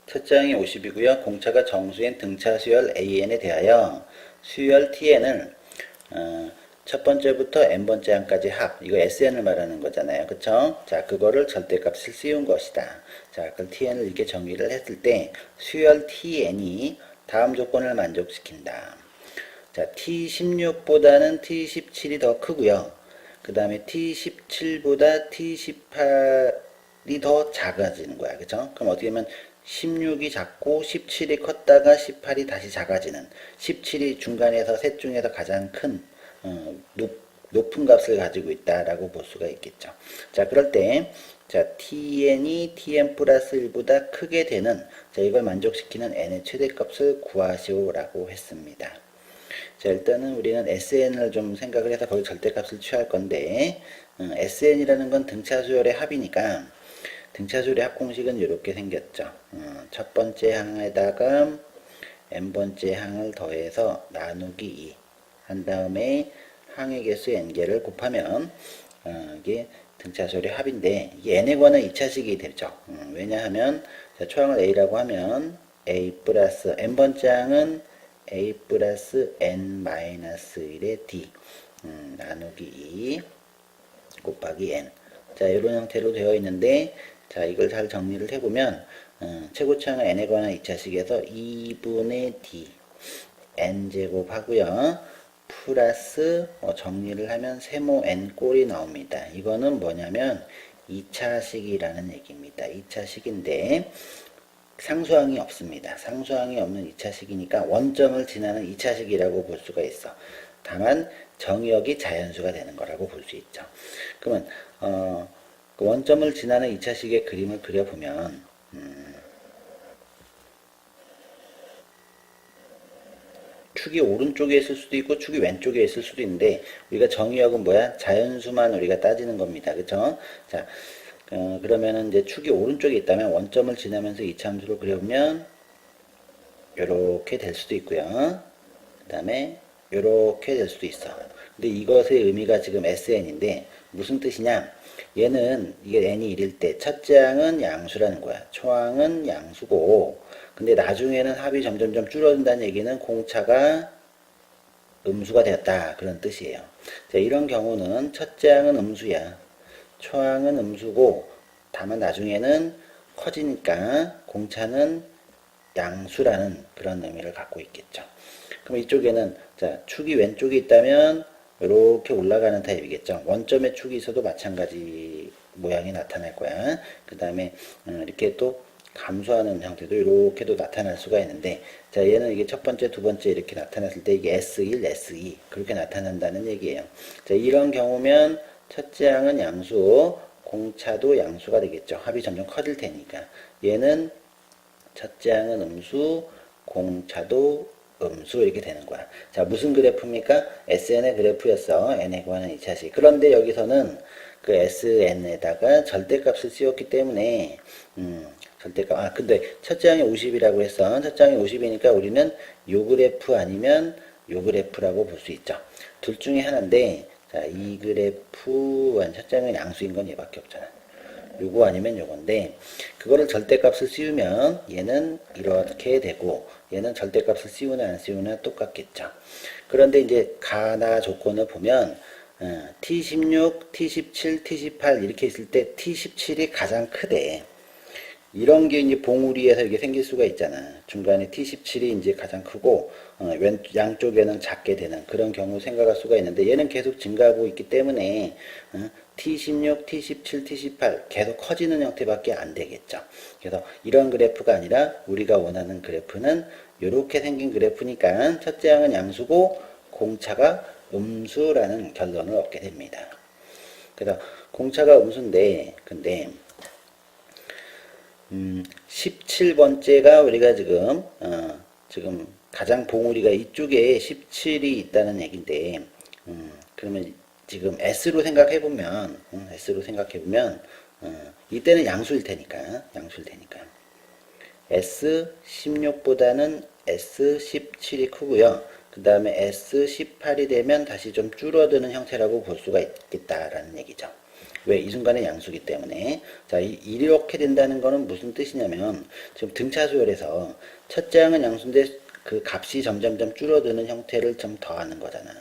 첫째 항이 50이고요. 공차가 정수인 등차 수열 AN에 대하여 수열 TN을 첫 번째부터 n번째 항까지 합, 이거 SN을 말하는 거잖아요. 그쵸? 자, 그거를 절대값을 씌운 것이다. 자, 그 TN을 이렇게 정의를 했을 때 수열 TN이 다음 조건을 만족시킨다. 자, T16보다는 T17이 더 크고요. 그 다음에 T17보다 T18이 더 작아지는 거야. 그쵸? 그럼 어떻게 보면 16이 작고 17이 컸다가 18이 다시 작아지는, 17이 중간에서 셋 중에서 가장 큰 높은 값을 가지고 있다라고 볼 수가 있겠죠. 자, 그럴 때 자, tn이 tn 플러스 1보다 크게 되는, 자, 이걸 만족시키는 n의 최대값을 구하시오라고 했습니다. 자, 일단은 우리는 SN을 좀 생각을 해서 거기 절대값을 취할 건데, SN이라는 건 등차 수열의 합이니까 등차 수열의 합 공식은 이렇게 생겼죠. 첫 번째 항에다가 n번째 항을 더해서 나누기 2 한 다음에 항의 개수 n개를 곱하면 이게 등차 수열의 합인데, 이게 n에 관한 2차식이 되죠. 왜냐하면 초항을 a라고 하면 a 플러스 n번째 항은 a 플러스 n 마이너스 1의 d 나누기 2 곱하기 n. 자, 이런 형태로 되어 있는데, 자, 이걸 잘 정리를 해보면 최고차항은 n에 관한 2차식에서 2분의 d n제곱 하고요. 플러스 정리를 하면 세모 n 꼴이 나옵니다. 이거는 뭐냐면 2차식이라는 얘기입니다. 2차식인데 상수항이 없습니다. 상수항이 없는 2차식이니까 원점을 지나는 2차식이라고 볼 수가 있어. 다만 정의역이 자연수가 되는 거라고 볼 수 있죠. 그러면 그 원점을 지나는 2차식의 그림을 그려보면 축이 오른쪽에 있을 수도 있고 축이 왼쪽에 있을 수도 있는데, 우리가 정의역은 뭐야? 자연수만 우리가 따지는 겁니다. 그쵸? 자, 그러면은 이제 축이 오른쪽에 있다면 원점을 지나면서 이차함수를 그려보면 요렇게 될 수도 있고요. 그 다음에 요렇게 될 수도 있어. 근데 이것의 의미가 지금 SN인데 무슨 뜻이냐? 얘는 이게 n이 1일 때 첫째 항은 양수라는 거야. 초항은 양수고, 근데 나중에는 합이 점점점 줄어든다는 얘기는 공차가 음수가 되었다, 그런 뜻이에요. 자, 이런 경우는 첫째 항은 음수야. 초항은 음수고, 다만 나중에는 커지니까 공차는 양수라는 그런 의미를 갖고 있겠죠. 그럼 이쪽에는 자, 축이 왼쪽에 있다면 이렇게 올라가는 타입이겠죠. 원점의 축이 있어도 마찬가지 모양이 나타날 거야. 그 다음에 이렇게 또 감소하는 형태도 이렇게도 나타날 수가 있는데, 자, 얘는 이게 첫 번째, 두 번째 이렇게 나타났을 때 이게 S1, S2 그렇게 나타난다는 얘기예요. 자, 이런 경우면 첫째 항은 양수, 공차도 양수가 되겠죠. 합이 점점 커질 테니까. 얘는 첫째 항은 음수, 공차도 음수 이렇게 되는 거야. 자, 무슨 그래프입니까? SN의 그래프였어. n에 관한 2차식. 그런데 여기서는 그 SN에다가 절대값을 씌웠기 때문에 절대값, 근데 첫째 항이 50이라고 했어. 첫째 항이 50이니까 우리는 요 그래프 아니면 요 그래프라고 볼 수 있죠. 둘 중에 하나인데, 자, 이 그래프, 첫째 항은 양수인 건 얘밖에 없잖아. 요거 아니면 요건데, 그거를 절대값을 씌우면 얘는 이렇게 되고, 얘는 절대값을 씌우나 안 씌우나 똑같겠죠. 그런데 이제 가나 조건을 보면 T16, T17, T18 이렇게 있을 때 T17이 가장 크대. 이런 게 이제 봉우리에서 이게 생길 수가 있잖아. 중간에 T17이 이제 가장 크고 양쪽에는 작게 되는 그런 경우 생각할 수가 있는데, 얘는 계속 증가하고 있기 때문에 T16, T17, T18 계속 커지는 형태밖에 안 되겠죠. 그래서 이런 그래프가 아니라 우리가 원하는 그래프는 이렇게 생긴 그래프니까 첫째 항은 양수고 공차가 음수라는 결론을 얻게 됩니다. 그래서 공차가 음수인데, 근데 17번째가 우리가 지금 가장 봉우리가 이쪽에 17이 있다는 얘긴데, 그러면 지금 S로 생각해보면, 이때는 양수일 테니까, S16보다는 S17이 크고요. 그 다음에 S18이 되면 다시 좀 줄어드는 형태라고 볼 수가 있겠다라는 얘기죠. 왜? 이 순간에 양수기 때문에. 자, 이렇게 된다는 거는 무슨 뜻이냐면, 지금 등차수열에서 첫째 항은 양수인데 그 값이 점점점 줄어드는 형태를 좀 더하는 거잖아.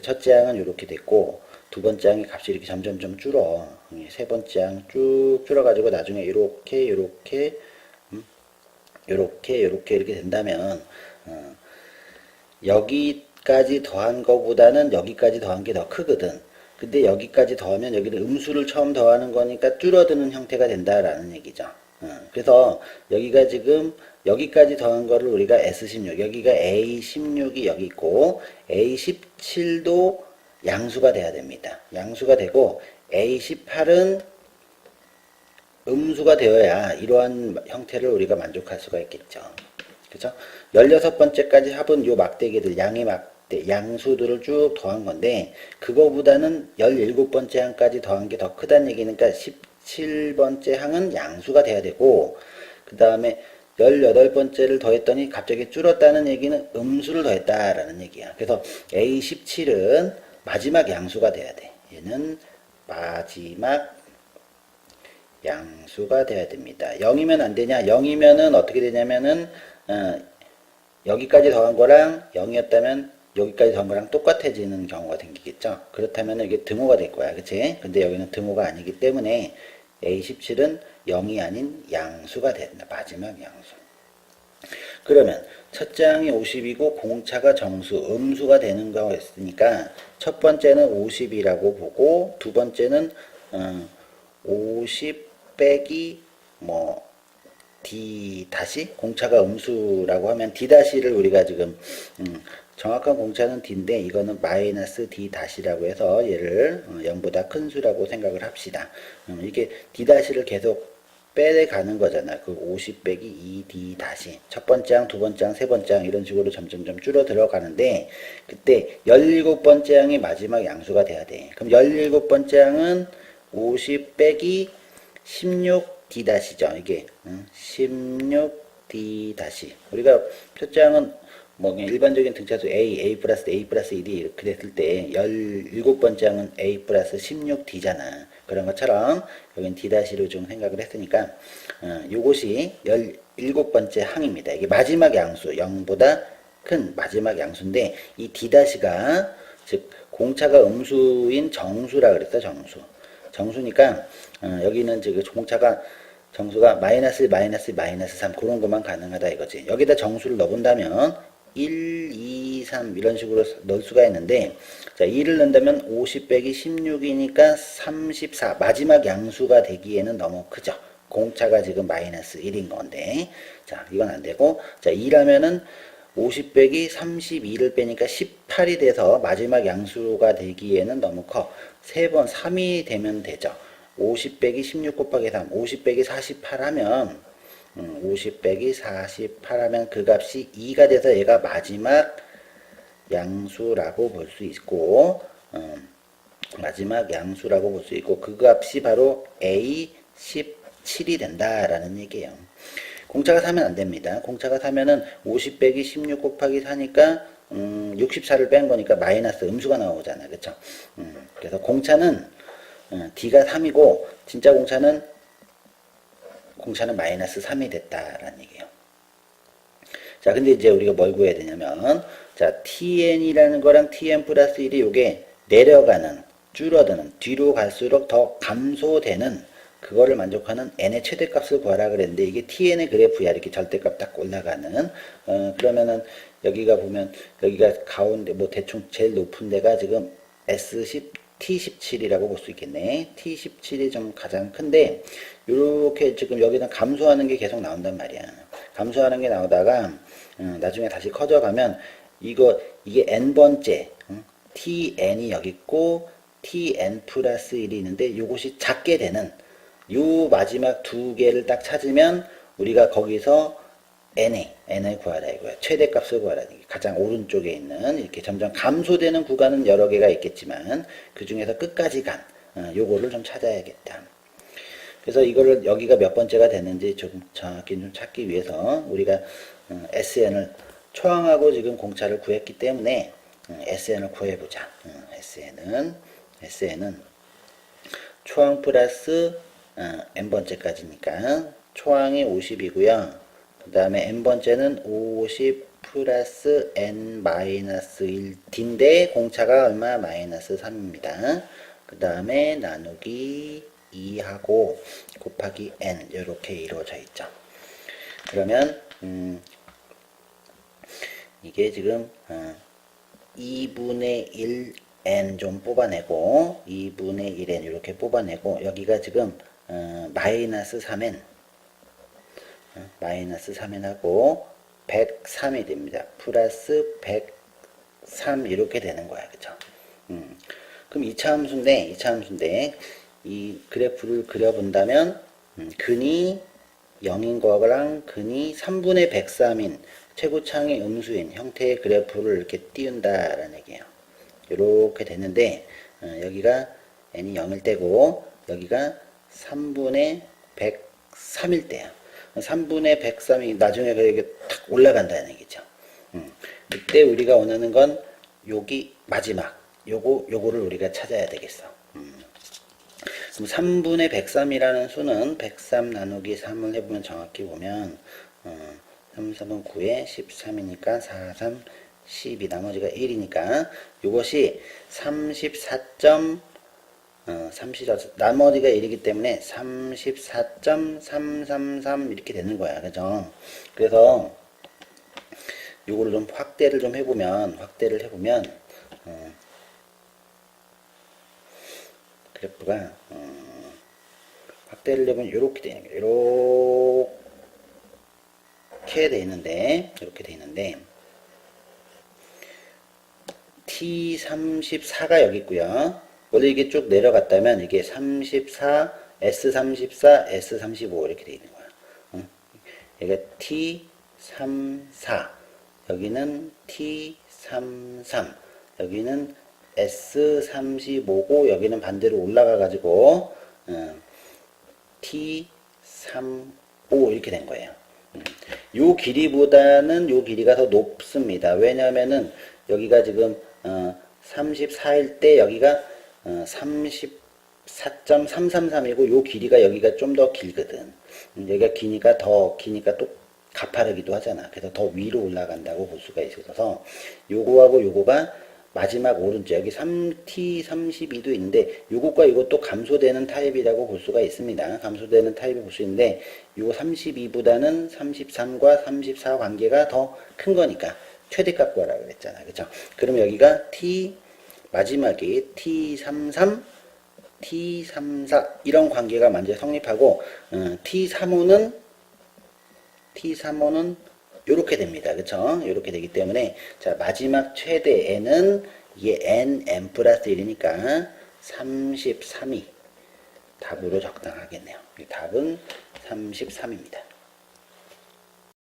첫째 항은 이렇게 됐고, 두 번째 항의 값이 이렇게 점점점 줄어. 세 번째 항 쭉 줄어가지고 나중에 이렇게 이렇게 된다면, 여기까지 더한 거보다는 여기까지 더한 게 더 크거든. 근데 여기까지 더하면 여기는 음수를 처음 더하는 거니까 줄어드는 형태가 된다라는 얘기죠. 그래서 여기가 지금 여기까지 더한 거를 우리가 S16, 여기가 A16이 여기 있고 A17도 양수가 돼야 됩니다. 양수가 되고 A18은 음수가 되어야 이러한 형태를 우리가 만족할 수가 있겠죠. 그죠? 16번째까지 합은 요 막대기들, 양의 막대, 양수들을 쭉 더한 건데, 그거보다는 17번째 항까지 더한 게 더 크다는 얘기니까 17번째 항은 양수가 돼야 되고, 그 다음에 18번째를 더했더니 갑자기 줄었다는 얘기는 음수를 더했다라는 얘기야. 그래서 A17은 마지막 양수가 돼야 돼. 얘는 마지막 양수가 돼야 됩니다. 0이면 안 되냐? 0이면은 어떻게 되냐면은, 여기까지 더한 거랑 0이었다면 여기까지 더한 거랑 똑같아지는 경우가 생기겠죠. 그렇다면 이게 등호가 될 거야. 그치? 근데 여기는 등호가 아니기 때문에 A17은 0이 아닌 양수가 된다. 마지막 양수. 그러면 첫째 항이 50이고 공차가 정수, 음수가 되는 거였으니까 첫 번째는 50이라고 보고 두 번째는 50 빼기 뭐 D 다시 공차가 음수라고 하면 D 다시를 우리가 지금 정확한 공차는 D인데 이거는 마이너스 D 다시라고 해서 얘를 0보다 큰 수라고 생각을 합시다. 이게 D 다시를 계속 빼가는 거잖아. 그 50 빼기 2D 다시 첫 번째 항, 두 번째 항, 세 번째 항 이런 식으로 점점점 줄어 들어가는데 그때 17번째 항이 마지막 양수가 돼야 돼. 그럼 17번째 항은 50 빼기 16D 다시죠. 이게 16D 다시. 우리가 첫째 항은 뭐 그냥 일반적인 등차수 A 플러스 A 플러스 1이 이렇게 됐을 때 17번째 항은 A 플러스 16D잖아. 그런 것처럼 여긴 D 다시로 좀 생각을 했으니까 요것이 17번째 항입니다. 이게 마지막 양수 0보다 큰 마지막 양수인데 이 D 다시가 즉 공차가 음수인 정수라 그랬어. 정수니까 여기는 지금 공차가 정수가 마이너스 마이너스 마이너스 3 그런 것만 가능하다 이거지. 여기다 정수를 넣어본다면 1, 2, 3 이런 식으로 넣을 수가 있는데 자 2를 넣는다면 50 빼기 16이니까 34 마지막 양수가 되기에는 너무 크죠. 공차가 지금 마이너스 1인 건데 자 이건 안 되고 자 2라면은 50 빼기 32를 빼니까 18이 돼서 마지막 양수가 되기에는 너무 커. 3번 3이 되면 되죠. 50 빼기 16 곱하기 3, 50 빼기 48 하면 50 빼기 48 하면 그 값이 2가 돼서 얘가 마지막 양수라고 볼 수 있고 마지막 양수라고 볼 수 있고 그 값이 바로 A17이 된다라는 얘기예요. 공차가 3면 안 됩니다. 공차가 3면은 50 빼기 16 곱하기 4니까 64를 뺀 거니까 마이너스 음수가 나오잖아요. 그쵸? 그래서 공차는 D가 3이고 진짜 공차는 마이너스 3이 됐다라는 얘기예요. 자, 근데 이제 우리가 뭘 구해야 되냐면 자, TN이라는 거랑 TN 플러스 1이 요게 내려가는, 줄어드는, 뒤로 갈수록 더 감소되는 그거를 만족하는 n의 최대값을 구하라 그랬는데 이게 tn의 그래프야. 이렇게 절대값 딱 올라가는 그러면은 여기가 보면 여기가 가운데 뭐 대충 제일 높은 데가 지금 S10 T17이라고 볼 수 있겠네. T17이 좀 가장 큰데 이렇게 지금 여기는 감소하는 게 계속 나온단 말이야. 감소하는 게 나오다가 나중에 다시 커져가면 이게 n번째 tn이 여기 있고 tn 플러스 1이 있는데 이것이 작게 되는 요 마지막 두 개를 딱 찾으면 우리가 거기서 n을 구하라 이거야. 최대값을 구하라. 가장 오른쪽에 있는 이렇게 점점 감소되는 구간은 여러 개가 있겠지만 그 중에서 끝까지 간 요거를 좀 찾아야겠다. 그래서 이거를 여기가 몇 번째가 됐는지 좀 정확히 좀 찾기 위해서 우리가 SN을 초항하고 지금 공차를 구했기 때문에 SN을 구해보자. SN은 초항 플러스 n번째까지니까 초항이 50이고요. 그 다음에 n번째는 50 플러스 n 마이너스 1d인데 공차가 얼마? 마이너스 3입니다. 그 다음에 나누기 2하고 곱하기 n 이렇게 이루어져 있죠. 그러면 이게 지금 2분의 1n 좀 뽑아내고 2분의 1n 이렇게 뽑아내고 여기가 지금 마이너스 3n 마이너스 3n하고 103이 됩니다. 플러스 103 이렇게 되는 거야. 그죠? 그럼 2차 함수인데 이 그래프를 그려본다면 근이 0인 거랑 근이 3분의 103인 최고차항의 음수인 형태의 그래프를 이렇게 띄운다라는 얘기예요. 이렇게 되는데 여기가 n이 0일 때고 여기가 3분의 103일 때야. 3분의 103이 나중에 이렇게 탁 올라간다는 얘기죠. 이때 우리가 원하는 건 여기 마지막 요거를 우리가 찾아야 되겠어. 그럼 3분의 103이라는 수는 103 나누기 3을 해보면 정확히 보면 3, 3은 9에 13이니까 4, 3, 12 나머지가 1이니까 이것이 나머지가 1이기 때문에 34.333 이렇게 되는 거야. 그죠? 그래서 요거를 좀 확대를 해보면 그래프가 확대를 해보면 이렇게 되는 거예요. 이렇게 돼 있는데 T34가 여기 있고요. 원래 이게 쭉 내려갔다면 이게 34, S34, S35 이렇게 돼 있는 거야. 여기가 T34, 여기는 T33, 여기는 S35고 여기는 반대로 올라가 가지고 T35 이렇게 된 거예요. 요 길이보다는 요 길이가 더 높습니다. 왜냐면은 여기가 지금 34일 때 여기가 34.333이고 요 길이가 여기가 좀 더 길거든. 여기가 기니까 또 가파르기도 하잖아. 그래서 더 위로 올라간다고 볼 수가 있어서 요거하고 요거가 마지막 오른쪽 여기 3T32도 있는데 요것과 이것도 감소되는 타입이라고 볼 수가 있습니다. 감소되는 타입을 볼 수 있는데 요 32보다는 33과 34 관계가 더 큰 거니까 최대값 구하라고 그랬잖아. 그죠? 그럼 여기가 마지막이 T33, T34 이런 관계가 먼저 성립하고 T35는 요렇게 됩니다. 그쵸? 요렇게 되기 때문에 자 마지막 최대 n은 이게 n 플러스 1이니까 33이 답으로 적당하겠네요. 답은 33입니다.